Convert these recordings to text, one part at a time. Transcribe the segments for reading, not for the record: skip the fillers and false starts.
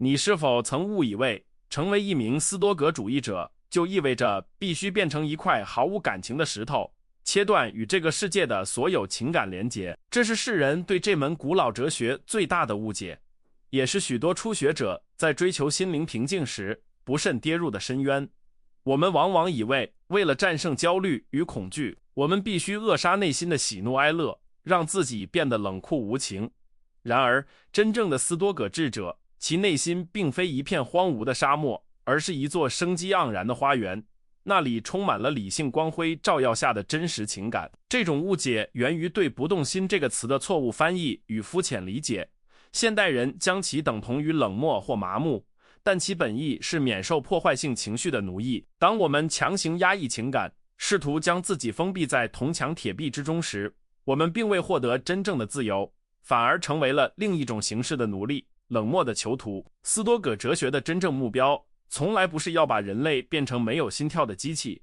你是否曾误以为成为一名斯多葛主义者就意味着必须变成一块毫无感情的石头，切断与这个世界的所有情感连结？这是世人对这门古老哲学最大的误解，也是许多初学者在追求心灵平静时不慎跌入的深渊。我们往往以为，为了战胜焦虑与恐惧，我们必须扼杀内心的喜怒哀乐，让自己变得冷酷无情。然而，真正的斯多葛智者，其内心并非一片荒芜的沙漠，而是一座生机盎然的花园，那里充满了理性光辉照耀下的真实情感。这种误解源于对不动心这个词的错误翻译与肤浅理解。现代人将其等同于冷漠或麻木，但其本意是免受破坏性情绪的奴役。当我们强行压抑情感，试图将自己封闭在铜墙铁壁之中时，我们并未获得真正的自由，反而成为了另一种形式的奴隶，冷漠的囚徒。斯多葛哲学的真正目标，从来不是要把人类变成没有心跳的机器，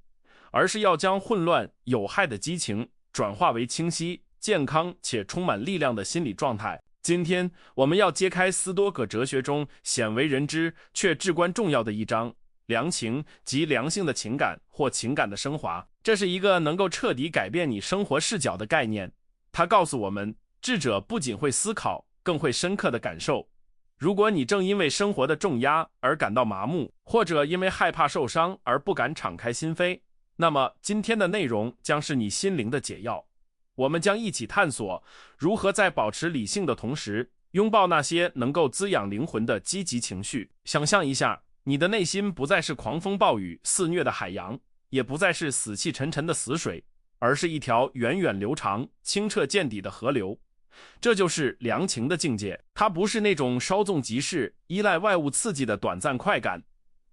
而是要将混乱有害的激情转化为清晰、健康且充满力量的心理状态。今天我们要揭开斯多葛哲学中鲜为人知却至关重要的一章，良情及良性的情感或情感的升华。这是一个能够彻底改变你生活视角的概念。它告诉我们，智者不仅会思考，更会深刻的感受。如果你正因为生活的重压而感到麻木，或者因为害怕受伤而不敢敞开心扉，那么今天的内容将是你心灵的解药。我们将一起探索如何在保持理性的同时，拥抱那些能够滋养灵魂的积极情绪。想象一下，你的内心不再是狂风暴雨肆虐的海洋，也不再是死气沉沉的死水，而是一条源远流长、清澈见底的河流。这就是良情的境界。它不是那种稍纵即逝、依赖外物刺激的短暂快感，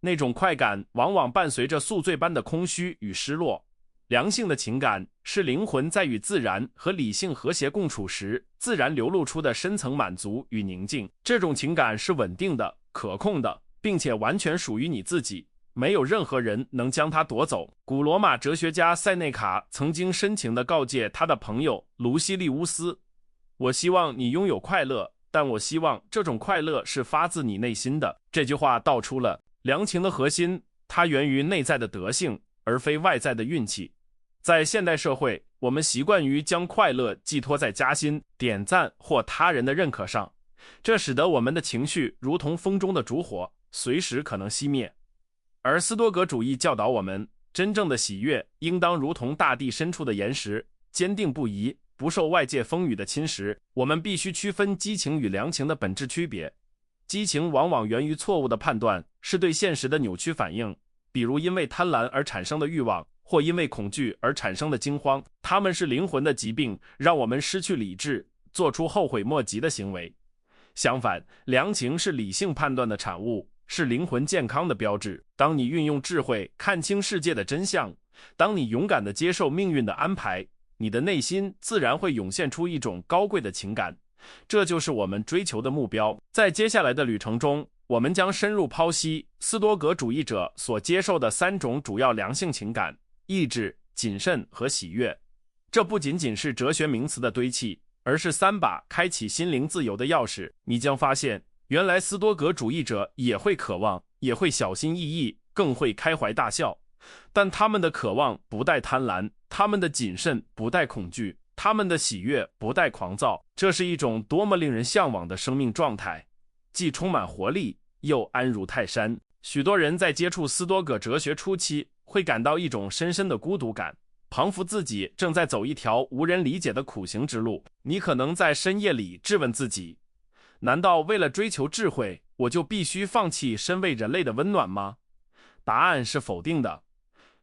那种快感往往伴随着宿醉般的空虚与失落。良性的情感是灵魂在与自然和理性和谐共处时自然流露出的深层满足与宁静。这种情感是稳定的、可控的，并且完全属于你自己，没有任何人能将它夺走。古罗马哲学家塞内卡曾经深情地告诫他的朋友卢西利乌斯，我希望你拥有快乐，但我希望这种快乐是发自你内心的。这句话道出了良情的核心，它源于内在的德性，而非外在的运气。在现代社会，我们习惯于将快乐寄托在加薪、点赞或他人的认可上，这使得我们的情绪如同风中的烛火，随时可能熄灭。而斯多葛主义教导我们，真正的喜悦应当如同大地深处的岩石，坚定不移，不受外界风雨的侵蚀。我们必须区分激情与良情的本质区别。激情往往源于错误的判断，是对现实的扭曲反应，比如因为贪婪而产生的欲望，或因为恐惧而产生的惊慌。它们是灵魂的疾病，让我们失去理智，做出后悔莫及的行为。相反，良情是理性判断的产物，是灵魂健康的标志。当你运用智慧看清世界的真相，当你勇敢地接受命运的安排，你的内心自然会涌现出一种高贵的情感。这就是我们追求的目标。在接下来的旅程中，我们将深入剖析斯多葛主义者所接受的3种主要良性情感：意志、谨慎和喜悦。这不仅仅是哲学名词的堆砌，而是3把开启心灵自由的钥匙。你将发现，原来斯多葛主义者也会渴望，也会小心翼翼，更会开怀大笑。但他们的渴望不带贪婪，他们的谨慎不带恐惧，他们的喜悦不带狂躁。这是一种多么令人向往的生命状态，既充满活力，又安如泰山。许多人在接触斯多葛哲学初期，会感到一种深深的孤独感，彷佛自己正在走一条无人理解的苦行之路。你可能在深夜里质问自己，难道为了追求智慧，我就必须放弃身为人类的温暖吗？答案是否定的。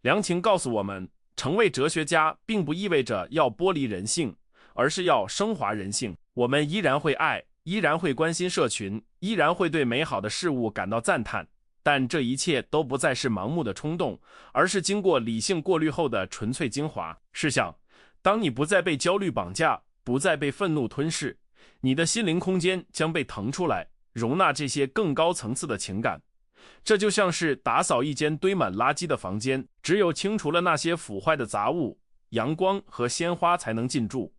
良情告诉我们，成为哲学家并不意味着要剥离人性，而是要升华人性。我们依然会爱，依然会关心社群，依然会对美好的事物感到赞叹，但这一切都不再是盲目的冲动，而是经过理性过滤后的纯粹精华。试想，当你不再被焦虑绑架，不再被愤怒吞噬，你的心灵空间将被腾出来，容纳这些更高层次的情感。这就像是打扫一间堆满垃圾的房间，只有清除了那些腐坏的杂物，阳光和鲜花才能进驻。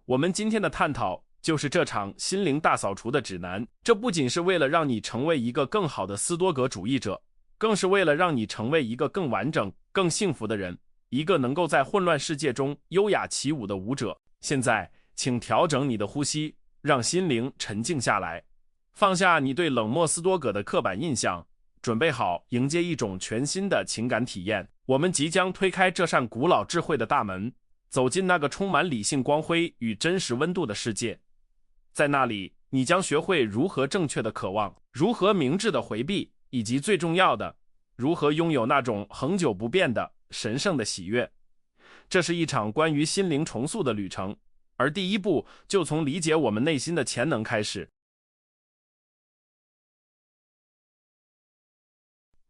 我们今天的探讨就是这场心灵大扫除的指南。这不仅是为了让你成为一个更好的斯多葛主义者，更是为了让你成为一个更完整、更幸福的人，一个能够在混乱世界中优雅起舞的舞者。现在，请调整你的呼吸，让心灵沉静下来，放下你对冷漠斯多葛的刻板印象，准备好迎接一种全新的情感体验。我们即将推开这扇古老智慧的大门，走进那个充满理性光辉与真实温度的世界。在那里，你将学会如何正确的渴望，如何明智的回避，以及最重要的，如何拥有那种恒久不变的神圣的喜悦。这是一场关于心灵重塑的旅程，而第一步就从理解我们内心的潜能开始。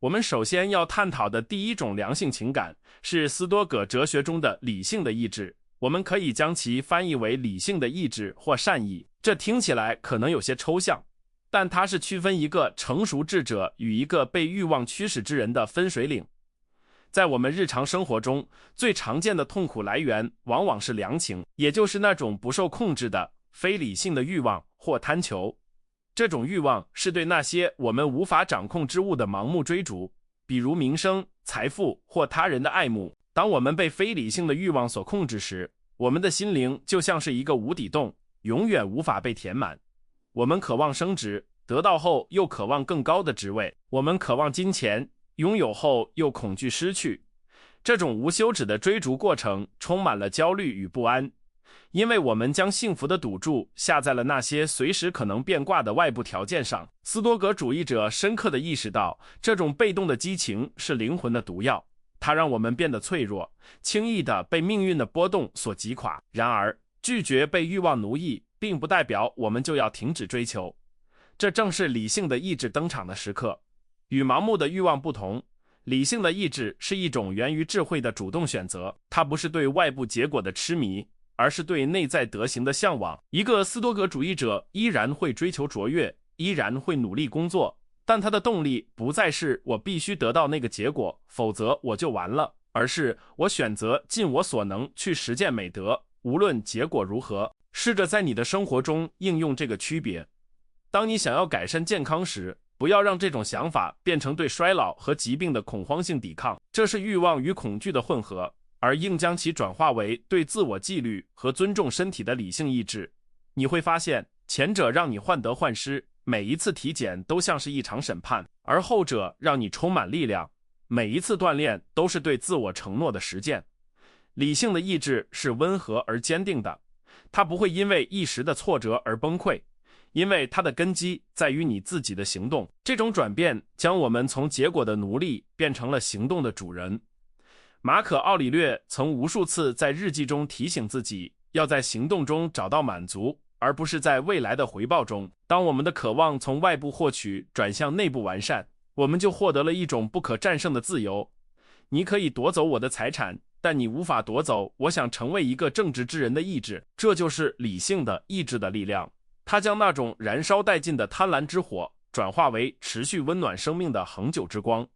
我们首先要探讨的第一种良性情感是斯多葛哲学中的理性的意志，我们可以将其翻译为理性的意志或善意。这听起来可能有些抽象，但它是区分一个成熟智者与一个被欲望驱使之人的分水岭。在我们日常生活中，最常见的痛苦来源往往是良情，也就是那种不受控制的非理性的欲望或贪求。这种欲望是对那些我们无法掌控之物的盲目追逐，比如名声、财富或他人的爱慕。当我们被非理性的欲望所控制时，我们的心灵就像是一个无底洞，永远无法被填满。我们渴望升职，得到后又渴望更高的职位；我们渴望金钱，拥有后又恐惧失去。这种无休止的追逐过程充满了焦虑与不安，因为我们将幸福的赌注下在了那些随时可能变卦的外部条件上。斯多葛主义者深刻地意识到，这种被动的激情是灵魂的毒药，它让我们变得脆弱，轻易地被命运的波动所击垮。然而，拒绝被欲望奴役，并不代表我们就要停止追求。这正是理性的意志登场的时刻。与盲目的欲望不同，理性的意志是一种源于智慧的主动选择，它不是对外部结果的痴迷，而是对内在德行的向往。一个斯多葛主义者依然会追求卓越，依然会努力工作，但他的动力不再是我必须得到那个结果，否则我就完了，而是我选择尽我所能去实践美德，无论结果如何。试着在你的生活中应用这个区别。当你想要改善健康时，不要让这种想法变成对衰老和疾病的恐慌性抵抗，这是欲望与恐惧的混合，而应将其转化为对自我纪律和尊重身体的理性意志。你会发现，前者让你患得患失，每一次体检都像是一场审判，而后者让你充满力量，每一次锻炼都是对自我承诺的实践。理性的意志是温和而坚定的，它不会因为一时的挫折而崩溃，因为它的根基在于你自己的行动。这种转变将我们从结果的奴隶变成了行动的主人。马可·奥里略曾无数次在日记中提醒自己，要在行动中找到满足，而不是在未来的回报中。当我们的渴望从外部获取转向内部完善，我们就获得了一种不可战胜的自由。你可以夺走我的财产，但你无法夺走我想成为一个正直之人的意志。这就是理性的意志的力量，它将那种燃烧殆尽的贪婪之火转化为持续温暖生命的恒久之光。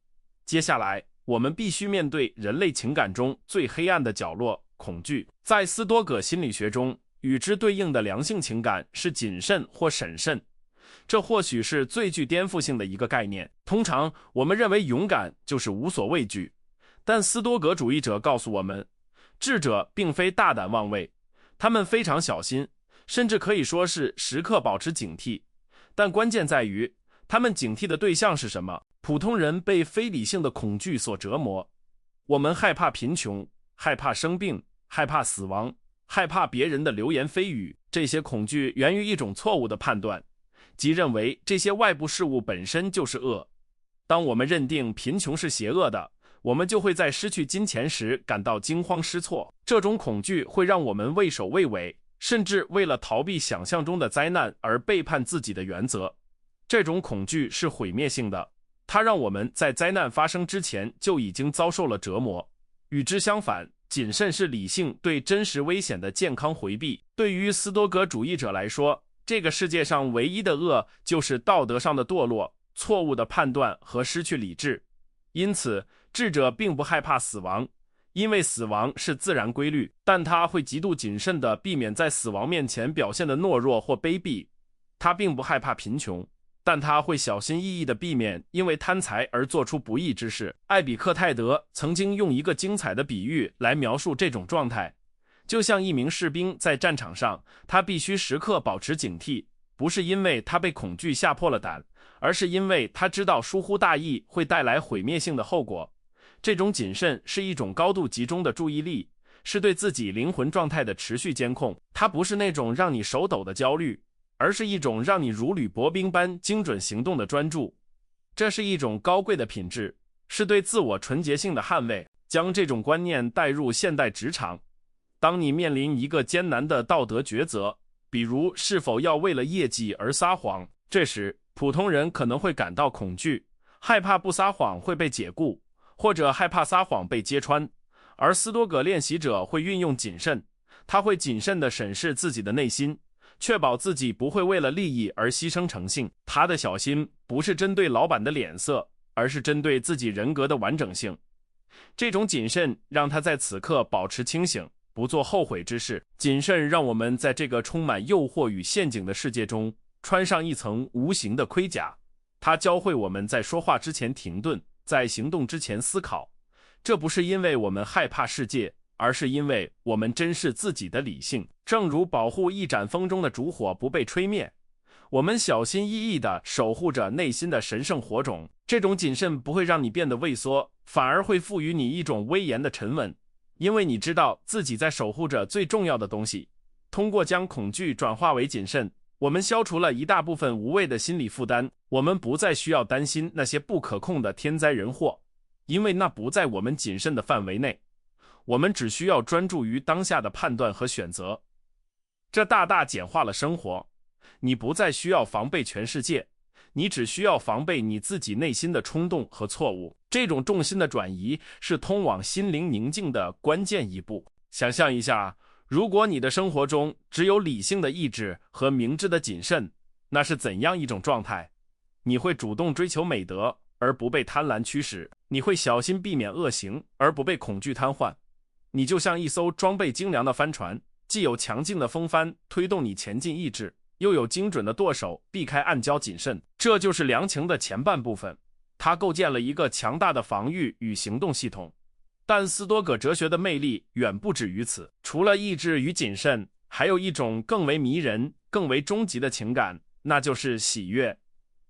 接下来，我们必须面对人类情感中最黑暗的角落——恐惧。在斯多葛心理学中，与之对应的良性情感是谨慎或审慎，这或许是最具颠覆性的一个概念。通常，我们认为勇敢就是无所畏惧，但斯多葛主义者告诉我们，智者并非大胆妄为，他们非常小心，甚至可以说是时刻保持警惕。但关键在于，他们警惕的对象是什么？普通人被非理性的恐惧所折磨。我们害怕贫穷，害怕生病，害怕死亡，害怕别人的流言蜚语。这些恐惧源于一种错误的判断，即认为这些外部事物本身就是恶。当我们认定贫穷是邪恶的，我们就会在失去金钱时感到惊慌失措。这种恐惧会让我们畏首畏尾，甚至为了逃避想象中的灾难而背叛自己的原则。这种恐惧是毁灭性的，它让我们在灾难发生之前就已经遭受了折磨。与之相反，谨慎是理性对真实危险的健康回避。对于斯多葛主义者来说，这个世界上唯一的恶就是道德上的堕落、错误的判断和失去理智。因此，智者并不害怕死亡，因为死亡是自然规律，但他会极度谨慎地避免在死亡面前表现的懦弱或卑鄙。他并不害怕贫穷，但他会小心翼翼地避免因为贪财而做出不义之事。艾比克泰德曾经用一个精彩的比喻来描述这种状态，就像一名士兵在战场上，他必须时刻保持警惕，不是因为他被恐惧吓破了胆，而是因为他知道疏忽大意会带来毁灭性的后果。这种谨慎是一种高度集中的注意力，是对自己灵魂状态的持续监控。它不是那种让你手抖的焦虑，而是一种让你如履薄冰般精准行动的专注。这是一种高贵的品质，是对自我纯洁性的捍卫。将这种观念带入现代职场，当你面临一个艰难的道德抉择，比如是否要为了业绩而撒谎，这时普通人可能会感到恐惧，害怕不撒谎会被解雇，或者害怕撒谎被揭穿。而斯多葛练习者会运用谨慎，他会谨慎地审视自己的内心，确保自己不会为了利益而牺牲诚信。他的小心不是针对老板的脸色，而是针对自己人格的完整性。这种谨慎让他在此刻保持清醒，不做后悔之事。谨慎让我们在这个充满诱惑与陷阱的世界中穿上一层无形的盔甲，它教会我们在说话之前停顿，在行动之前思考。这不是因为我们害怕世界，而是因为我们珍视自己的理性。正如保护一盏风中的烛火不被吹灭，我们小心翼翼地守护着内心的神圣火种。这种谨慎不会让你变得畏缩，反而会赋予你一种威严的沉稳，因为你知道自己在守护着最重要的东西。通过将恐惧转化为谨慎，我们消除了一大部分无谓的心理负担。我们不再需要担心那些不可控的天灾人祸，因为那不在我们谨慎的范围内。我们只需要专注于当下的判断和选择，这大大简化了生活。你不再需要防备全世界，你只需要防备你自己内心的冲动和错误。这种重心的转移是通往心灵宁静的关键一步。想象一下，如果你的生活中只有理性的意志和明智的谨慎，那是怎样一种状态？你会主动追求美德，而不被贪婪驱使；你会小心避免恶行，而不被恐惧瘫痪。你就像一艘装备精良的帆船，既有强劲的风帆推动你前进意志，又有精准的舵手避开暗礁谨慎。这就是良情的前半部分，它构建了一个强大的防御与行动系统。但斯多葛哲学的魅力远不止于此，除了意志与谨慎，还有一种更为迷人、更为终极的情感，那就是喜悦。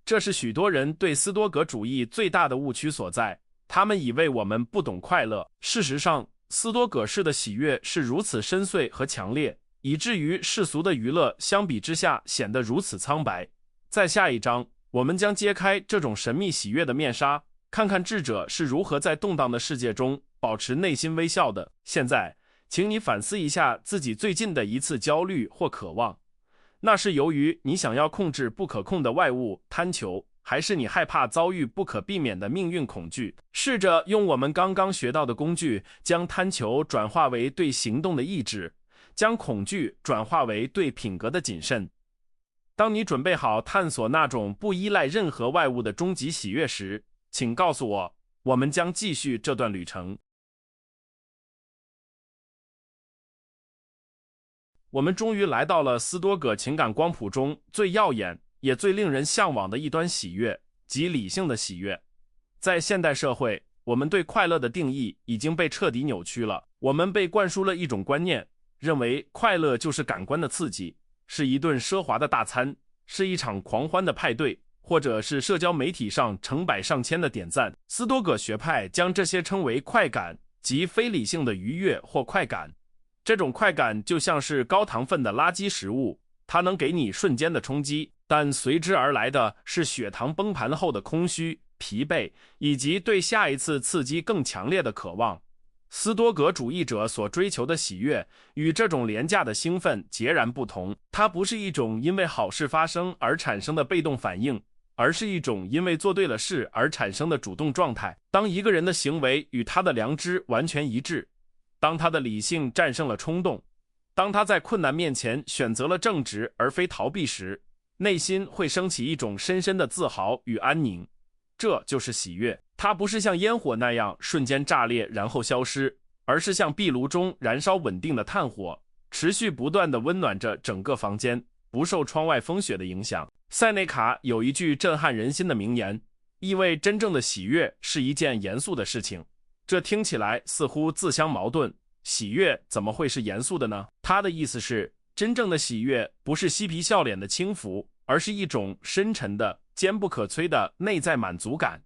这是许多人对斯多葛主义最大的误区所在，他们以为我们不懂快乐。事实上，斯多葛式的喜悦是如此深邃和强烈，以至于世俗的娱乐相比之下显得如此苍白。在下一章，我们将揭开这种神秘喜悦的面纱，看看智者是如何在动荡的世界中保持内心微笑的。现在，请你反思一下自己最近的一次焦虑或渴望，那是由于你想要控制不可控的外物贪求，还是你害怕遭遇不可避免的命运恐惧？试着用我们刚刚学到的工具，将贪求转化为对行动的意志，将恐惧转化为对品格的谨慎。当你准备好探索那种不依赖任何外物的终极喜悦时，请告诉我，我们将继续这段旅程。我们终于来到了斯多葛情感光谱中最耀眼也最令人向往的一端喜悦，即理性的喜悦。在现代社会，我们对快乐的定义已经被彻底扭曲了。我们被灌输了一种观念，认为快乐就是感官的刺激，是一顿奢华的大餐，是一场狂欢的派对，或者是社交媒体上成百上千的点赞。斯多葛学派将这些称为快感，即非理性的愉悦或快感。这种快感就像是高糖分的垃圾食物，它能给你瞬间的冲击，但随之而来的是血糖崩盘后的空虚、疲惫，以及对下一次刺激更强烈的渴望。斯多葛主义者所追求的喜悦与这种廉价的兴奋截然不同，它不是一种因为好事发生而产生的被动反应，而是一种因为做对了事而产生的主动状态。当一个人的行为与他的良知完全一致，当他的理性战胜了冲动，当他在困难面前选择了正直而非逃避时，内心会升起一种深深的自豪与安宁。这就是喜悦，它不是像烟火那样瞬间炸裂然后消失，而是像壁炉中燃烧稳定的炭火，持续不断地温暖着整个房间，不受窗外风雪的影响。塞内卡有一句震撼人心的名言，意味真正的喜悦是一件严肃的事情。这听起来似乎自相矛盾，喜悦怎么会是严肃的呢？他的意思是，真正的喜悦不是嬉皮笑脸的轻浮，而是一种深沉的、坚不可摧的内在满足感。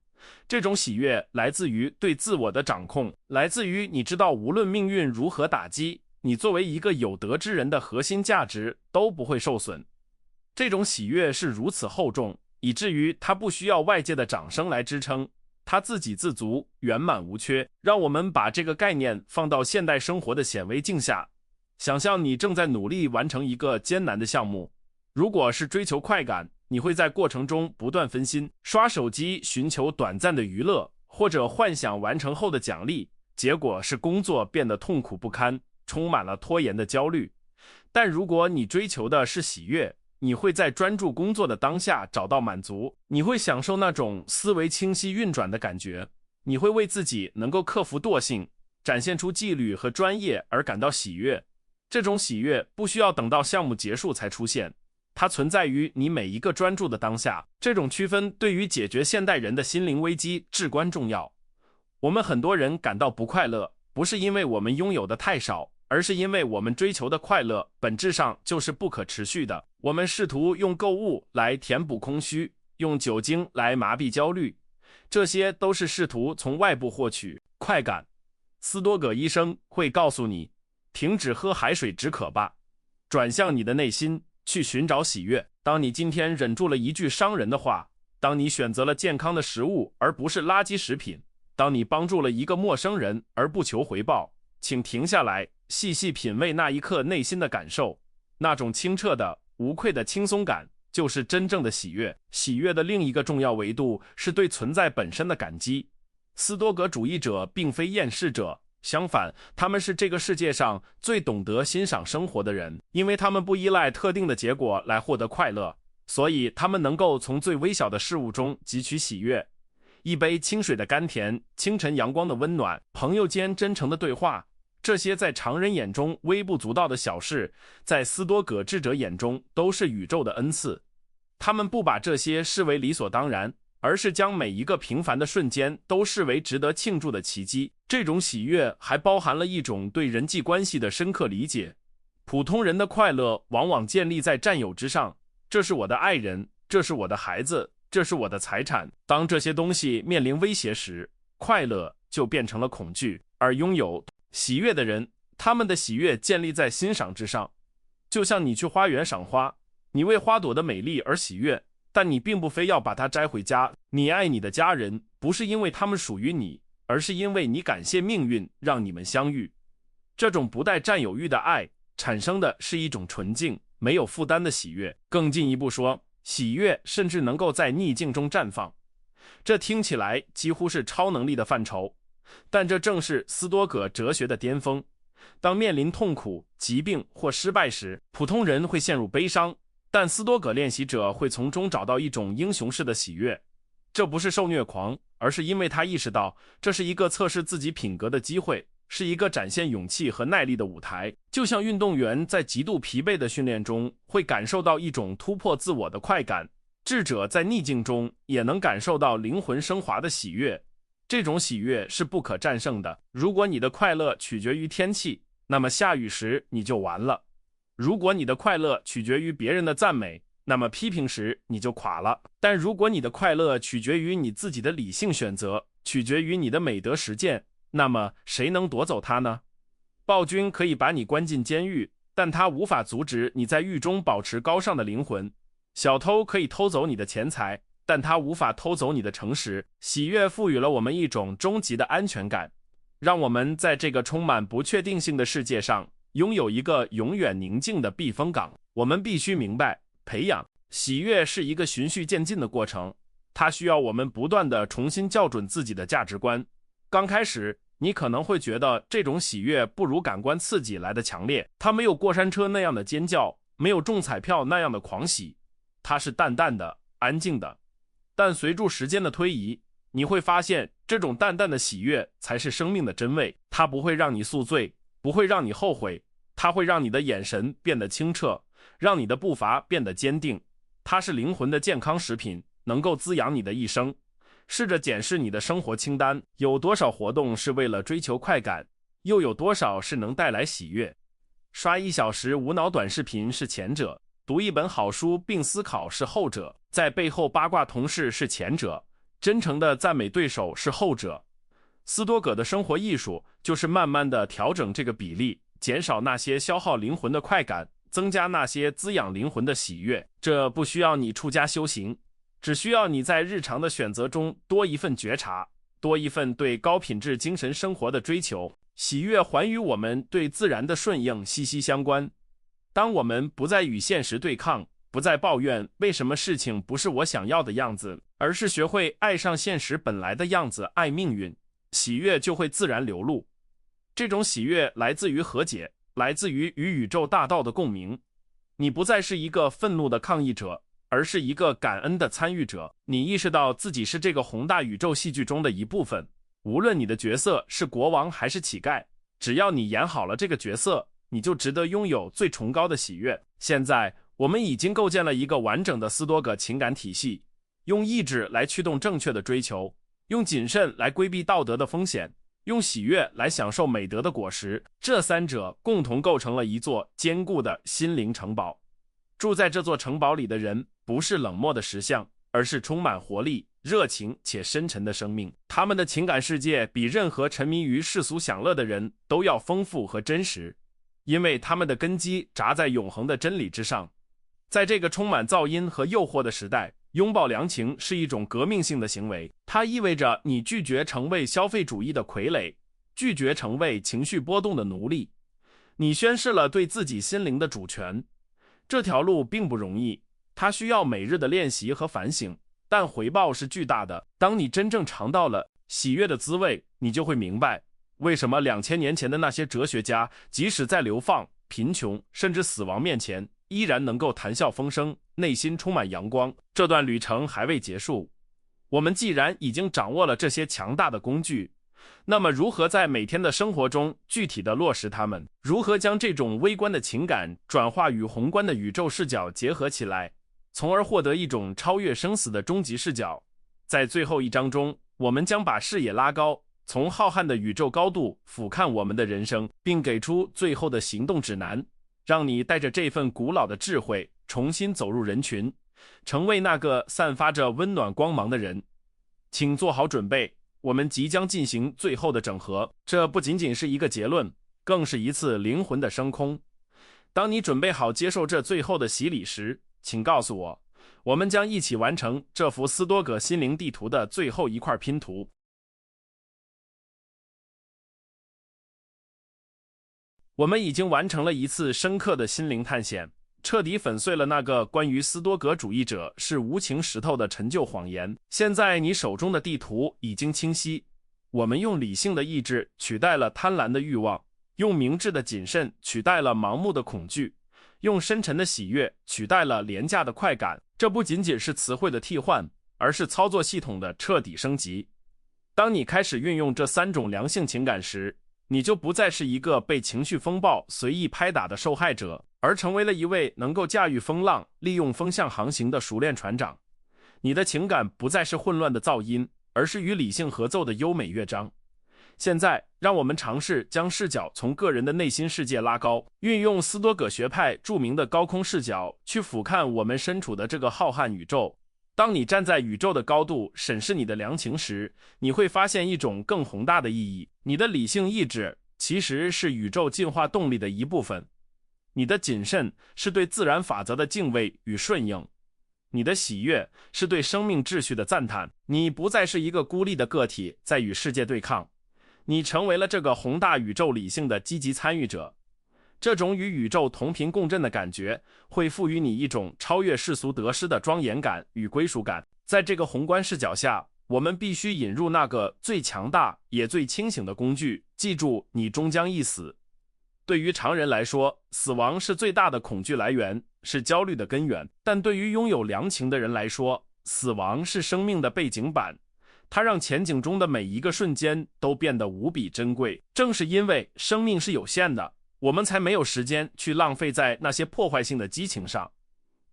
这种喜悦来自于对自我的掌控，来自于你知道无论命运如何打击，你作为一个有德之人的核心价值都不会受损。这种喜悦是如此厚重，以至于它不需要外界的掌声来支撑，它自给自足，圆满无缺。让我们把这个概念放到现代生活的显微镜下，想象你正在努力完成一个艰难的项目，如果是追求快感，你会在过程中不断分心，刷手机寻求短暂的娱乐，或者幻想完成后的奖励，结果是工作变得痛苦不堪，充满了拖延的焦虑。但如果你追求的是喜悦，你会在专注工作的当下找到满足，你会享受那种思维清晰运转的感觉，你会为自己能够克服惰性，展现出纪律和专业而感到喜悦。这种喜悦不需要等到项目结束才出现，它存在于你每一个专注的当下。这种区分对于解决现代人的心灵危机至关重要。我们很多人感到不快乐，不是因为我们拥有的太少，而是因为我们追求的快乐本质上就是不可持续的。我们试图用购物来填补空虚，用酒精来麻痹焦虑，这些都是试图从外部获取快感。斯多葛医生会告诉你，停止喝海水止渴吧，转向你的内心，去寻找喜悦。当你今天忍住了一句伤人的话，当你选择了健康的食物而不是垃圾食品，当你帮助了一个陌生人而不求回报，请停下来，细细品味那一刻内心的感受，那种清澈的、无愧的轻松感，就是真正的喜悦。喜悦的另一个重要维度是对存在本身的感激。斯多葛主义者并非厌世者，相反，他们是这个世界上最懂得欣赏生活的人，因为他们不依赖特定的结果来获得快乐，所以他们能够从最微小的事物中汲取喜悦。一杯清水的甘甜，清晨阳光的温暖，朋友间真诚的对话，这些在常人眼中微不足道的小事，在斯多葛智者眼中都是宇宙的恩赐。他们不把这些视为理所当然，而是将每一个平凡的瞬间都视为值得庆祝的奇迹。这种喜悦还包含了一种对人际关系的深刻理解。普通人的快乐往往建立在占有之上，这是我的爱人，这是我的孩子，这是我的财产。当这些东西面临威胁时，快乐就变成了恐惧。而拥有喜悦的人，他们的喜悦建立在欣赏之上。就像你去花园赏花，你为花朵的美丽而喜悦，但你并不非要把它摘回家。你爱你的家人，不是因为他们属于你，而是因为你感谢命运让你们相遇。这种不带占有欲的爱，产生的是一种纯净、没有负担的喜悦。更进一步说，喜悦甚至能够在逆境中绽放。这听起来几乎是超能力的范畴，但这正是斯多葛哲学的巅峰。当面临痛苦、疾病或失败时，普通人会陷入悲伤，但斯多葛练习者会从中找到一种英雄式的喜悦。这不是受虐狂，而是因为他意识到这是一个测试自己品格的机会，是一个展现勇气和耐力的舞台。就像运动员在极度疲惫的训练中会感受到一种突破自我的快感，智者在逆境中也能感受到灵魂升华的喜悦。这种喜悦是不可战胜的。如果你的快乐取决于天气，那么下雨时你就完了；如果你的快乐取决于别人的赞美，那么批评时你就垮了。但如果你的快乐取决于你自己的理性选择，取决于你的美德实践，那么谁能夺走它呢？暴君可以把你关进监狱，但他无法阻止你在狱中保持高尚的灵魂。小偷可以偷走你的钱财，但他无法偷走你的诚实。喜悦赋予了我们一种终极的安全感，让我们在这个充满不确定性的世界上拥有一个永远宁静的避风港。我们必须明白，培养喜悦是一个循序渐进的过程，它需要我们不断地重新校准自己的价值观。刚开始，你可能会觉得这种喜悦不如感官刺激来的强烈，它没有过山车那样的尖叫，没有中彩票那样的狂喜，它是淡淡的、安静的。但随着时间的推移，你会发现这种淡淡的喜悦才是生命的真味。它不会让你宿醉，不会让你后悔，它会让你的眼神变得清澈，让你的步伐变得坚定。它是灵魂的健康食品，能够滋养你的一生。试着检视你的生活清单，有多少活动是为了追求快感，又有多少是能带来喜悦？刷1小时无脑短视频是前者，读一本好书并思考是后者，在背后八卦同事是前者，真诚的赞美对手是后者。斯多葛的生活艺术就是慢慢的调整这个比例，减少那些消耗灵魂的快感，增加那些滋养灵魂的喜悦。这不需要你出家修行，只需要你在日常的选择中多一份觉察，多一份对高品质精神生活的追求。喜悦还与我们对自然的顺应息息相关。当我们不再与现实对抗，不再抱怨为什么事情不是我想要的样子，而是学会爱上现实本来的样子，爱命运，喜悦就会自然流露。这种喜悦来自于和解，来自于与宇宙大道的共鸣。你不再是一个愤怒的抗议者，而是一个感恩的参与者。你意识到自己是这个宏大宇宙戏剧中的一部分，无论你的角色是国王还是乞丐，只要你演好了这个角色，你就值得拥有最崇高的喜悦。现在我们已经构建了一个完整的斯多葛情感体系，用意志来驱动正确的追求，用谨慎来规避道德的风险，用喜悦来享受美德的果实。这三者共同构成了一座坚固的心灵城堡。住在这座城堡里的人不是冷漠的石像，而是充满活力、热情且深沉的生命。他们的情感世界比任何沉迷于世俗享乐的人都要丰富和真实，因为他们的根基扎在永恒的真理之上。在这个充满噪音和诱惑的时代，拥抱良情是一种革命性的行为。它意味着你拒绝成为消费主义的傀儡，拒绝成为情绪波动的奴隶。你宣示了对自己心灵的主权。这条路并不容易，它需要每日的练习和反省，但回报是巨大的。当你真正尝到了喜悦的滋味，你就会明白为什么2000年前的那些哲学家，即使在流放、贫穷甚至死亡面前，依然能够谈笑风生，内心充满阳光。这段旅程还未结束，我们既然已经掌握了这些强大的工具，那么如何在每天的生活中具体的落实它们？如何将这种微观的情感转化与宏观的宇宙视角结合起来，从而获得一种超越生死的终极视角？在最后一章中，我们将把视野拉高，从浩瀚的宇宙高度俯瞰我们的人生，并给出最后的行动指南，让你带着这份古老的智慧重新走入人群，成为那个散发着温暖光芒的人。请做好准备，我们即将进行最后的整合。这不仅仅是一个结论，更是一次灵魂的升空。当你准备好接受这最后的洗礼时，请告诉我，我们将一起完成这幅斯多葛心灵地图的最后一块拼图。我们已经完成了一次深刻的心灵探险，彻底粉碎了那个关于斯多葛主义者是无情石头的陈旧谎言。现在你手中的地图已经清晰，我们用理性的意志取代了贪婪的欲望，用明智的谨慎取代了盲目的恐惧，用深沉的喜悦取代了廉价的快感。这不仅仅是词汇的替换，而是操作系统的彻底升级。当你开始运用这三种良性情感时，你就不再是一个被情绪风暴随意拍打的受害者，而成为了一位能够驾驭风浪、利用风向航行的熟练船长。你的情感不再是混乱的噪音，而是与理性合奏的优美乐章。现在，让我们尝试将视角从个人的内心世界拉高，运用斯多葛学派著名的高空视角去俯瞰我们身处的这个浩瀚宇宙。当你站在宇宙的高度审视你的良情时，你会发现一种更宏大的意义。你的理性意志其实是宇宙进化动力的一部分，你的谨慎是对自然法则的敬畏与顺应，你的喜悦是对生命秩序的赞叹。你不再是一个孤立的个体在与世界对抗，你成为了这个宏大宇宙理性的积极参与者。这种与宇宙同频共振的感觉会赋予你一种超越世俗得失的庄严感与归属感。在这个宏观视角下，我们必须引入那个最强大也最清醒的工具，记住，你终将一死。对于常人来说，死亡是最大的恐惧来源，是焦虑的根源，但对于拥有良情的人来说，死亡是生命的背景板，它让前景中的每一个瞬间都变得无比珍贵。正是因为生命是有限的，我们才没有时间去浪费在那些破坏性的激情上。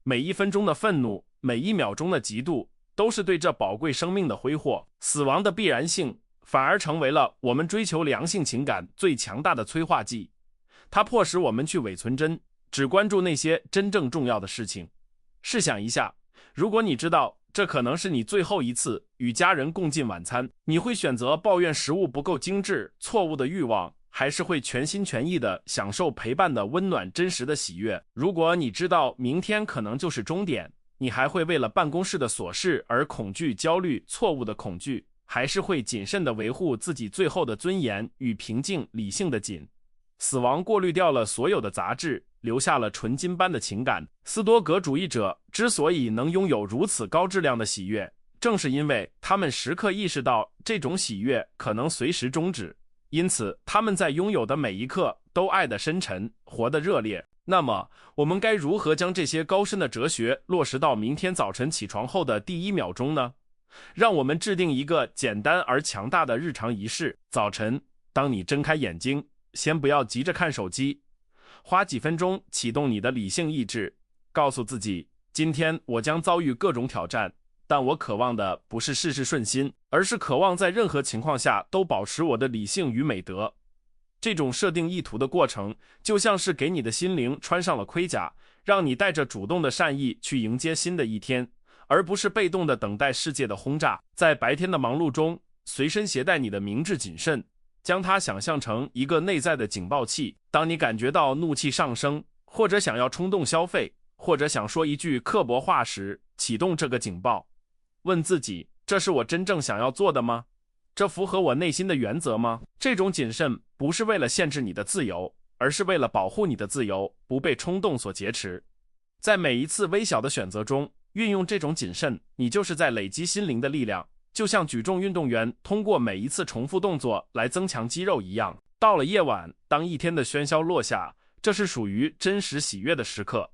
每一分钟的愤怒，每一秒钟的嫉妒，都是对这宝贵生命的挥霍。死亡的必然性反而成为了我们追求良性情感最强大的催化剂，它迫使我们去伪存真，只关注那些真正重要的事情。试想一下，如果你知道这可能是你最后一次与家人共进晚餐，你会选择抱怨食物不够精致、错误的欲望，还是会全心全意地享受陪伴的温暖、真实的喜悦？如果你知道明天可能就是终点，你还会为了办公室的琐事而恐惧、焦虑、错误的恐惧，还是会谨慎地维护自己最后的尊严与平静、理性的紧？死亡过滤掉了所有的杂质，留下了纯金般的情感。斯多葛主义者之所以能拥有如此高质量的喜悦，正是因为他们时刻意识到这种喜悦可能随时终止，因此他们在拥有的每一刻都爱得深沉，活得热烈。那么我们该如何将这些高深的哲学落实到明天早晨起床后的第1秒钟呢？让我们制定一个简单而强大的日常仪式。早晨，当你睁开眼睛，先不要急着看手机，花几分钟启动你的理性意志，告诉自己，今天我将遭遇各种挑战，但我渴望的不是事事顺心，而是渴望在任何情况下都保持我的理性与美德。这种设定意图的过程，就像是给你的心灵穿上了盔甲，让你带着主动的善意去迎接新的一天，而不是被动的等待世界的轰炸。在白天的忙碌中，随身携带你的明智谨慎，将它想象成一个内在的警报器。当你感觉到怒气上升，或者想要冲动消费，或者想说一句刻薄话时，启动这个警报，问自己，这是我真正想要做的吗？这符合我内心的原则吗？这种谨慎不是为了限制你的自由，而是为了保护你的自由不被冲动所劫持。在每一次微小的选择中运用这种谨慎，你就是在累积心灵的力量，就像举重运动员通过每一次重复动作来增强肌肉一样。到了夜晚，当一天的喧嚣落下，这是属于真实喜悦的时刻。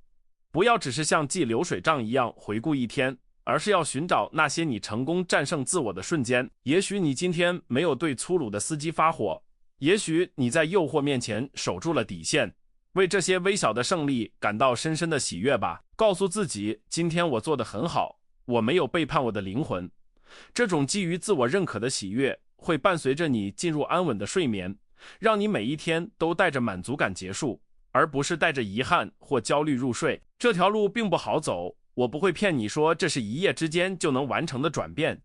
不要只是像记流水账一样回顾一天，而是要寻找那些你成功战胜自我的瞬间。也许你今天没有对粗鲁的司机发火，也许你在诱惑面前守住了底线，为这些微小的胜利感到深深的喜悦吧。告诉自己，今天我做得很好，我没有背叛我的灵魂。这种基于自我认可的喜悦会伴随着你进入安稳的睡眠，让你每一天都带着满足感结束，而不是带着遗憾或焦虑入睡。这条路并不好走，我不会骗你说这是一夜之间就能完成的转变。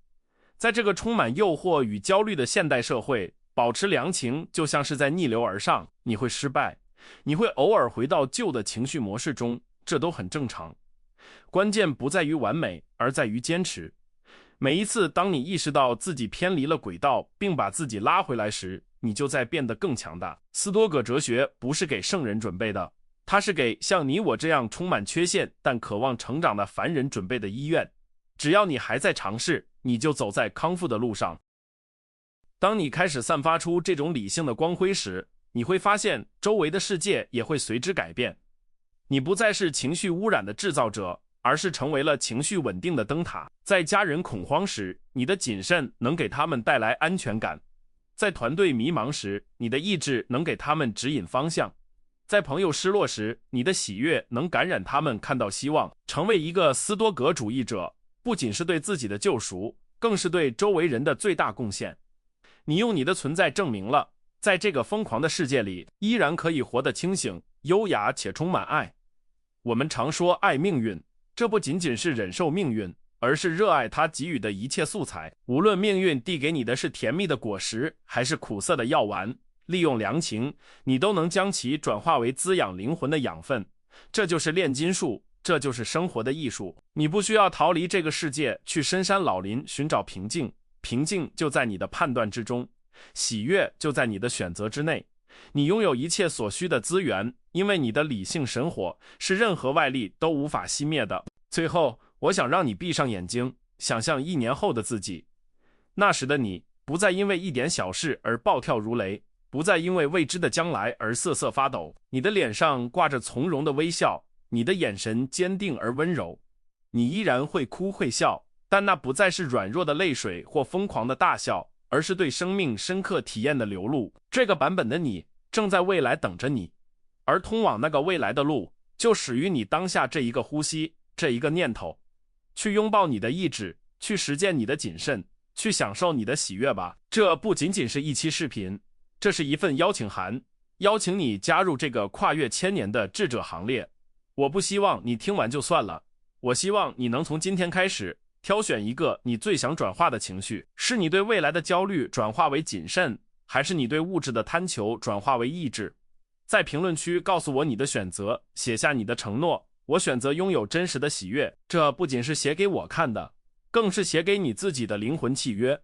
在这个充满诱惑与焦虑的现代社会，保持良情就像是在逆流而上，你会失败，你会偶尔回到旧的情绪模式中，这都很正常。关键不在于完美，而在于坚持。每一次当你意识到自己偏离了轨道，并把自己拉回来时，你就在变得更强大。斯多葛哲学不是给圣人准备的，它是给像你我这样充满缺陷但渴望成长的凡人准备的医院。只要你还在尝试，你就走在康复的路上。当你开始散发出这种理性的光辉时，你会发现周围的世界也会随之改变。你不再是情绪污染的制造者，而是成为了情绪稳定的灯塔。在家人恐慌时，你的谨慎能给他们带来安全感；在团队迷茫时，你的意志能给他们指引方向；在朋友失落时，你的喜悦能感染他们看到希望。成为一个斯多葛主义者，不仅是对自己的救赎，更是对周围人的最大贡献。你用你的存在证明了，在这个疯狂的世界里，依然可以活得清醒、优雅且充满爱。我们常说爱命运，这不仅仅是忍受命运，而是热爱它给予的一切素材。无论命运递给你的是甜蜜的果实，还是苦涩的药丸，利用良情，你都能将其转化为滋养灵魂的养分。这就是炼金术，这就是生活的艺术。你不需要逃离这个世界，去深山老林寻找平静，平静就在你的判断之中，喜悦就在你的选择之内。你拥有一切所需的资源，因为你的理性神火是任何外力都无法熄灭的。最后，我想让你闭上眼睛，想象1年后的自己。那时的你，不再因为一点小事而暴跳如雷，不再因为未知的将来而瑟瑟发抖。你的脸上挂着从容的微笑，你的眼神坚定而温柔。你依然会哭会笑，但那不再是软弱的泪水或疯狂的大笑，而是对生命深刻体验的流露。这个版本的你正在未来等着你，而通往那个未来的路就始于你当下这一个呼吸，这一个念头。去拥抱你的意志，去实践你的谨慎，去享受你的喜悦吧。这不仅仅是一期视频，这是一份邀请函，邀请你加入这个跨越千年的智者行列。我不希望你听完就算了，我希望你能从今天开始挑选一个你最想转化的情绪，是你对未来的焦虑转化为谨慎，还是你对物质的贪求转化为意志？在评论区告诉我你的选择，写下你的承诺。我选择拥有真实的喜悦，这不仅是写给我看的，更是写给你自己的灵魂契约。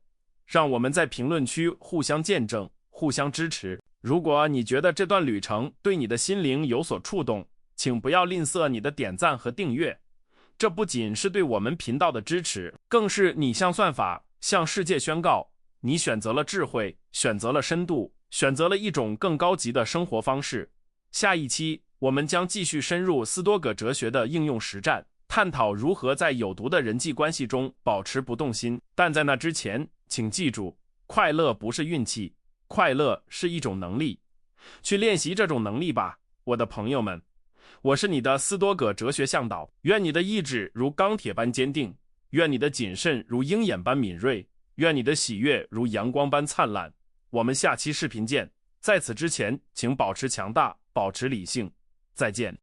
让我们在评论区互相见证，互相支持。如果你觉得这段旅程对你的心灵有所触动，请不要吝啬你的点赞和订阅。这不仅是对我们频道的支持，更是你向算法、向世界宣告，你选择了智慧，选择了深度，选择了一种更高级的生活方式。下一期我们将继续深入斯多葛哲学的应用实战，探讨如何在有毒的人际关系中保持不动心。但在那之前，请记住，快乐不是运气，快乐是一种能力。去练习这种能力吧，我的朋友们。我是你的斯多葛哲学向导，愿你的意志如钢铁般坚定，愿你的谨慎如鹰眼般敏锐，愿你的喜悦如阳光般灿烂。我们下期视频见。在此之前，请保持强大，保持理性。再见。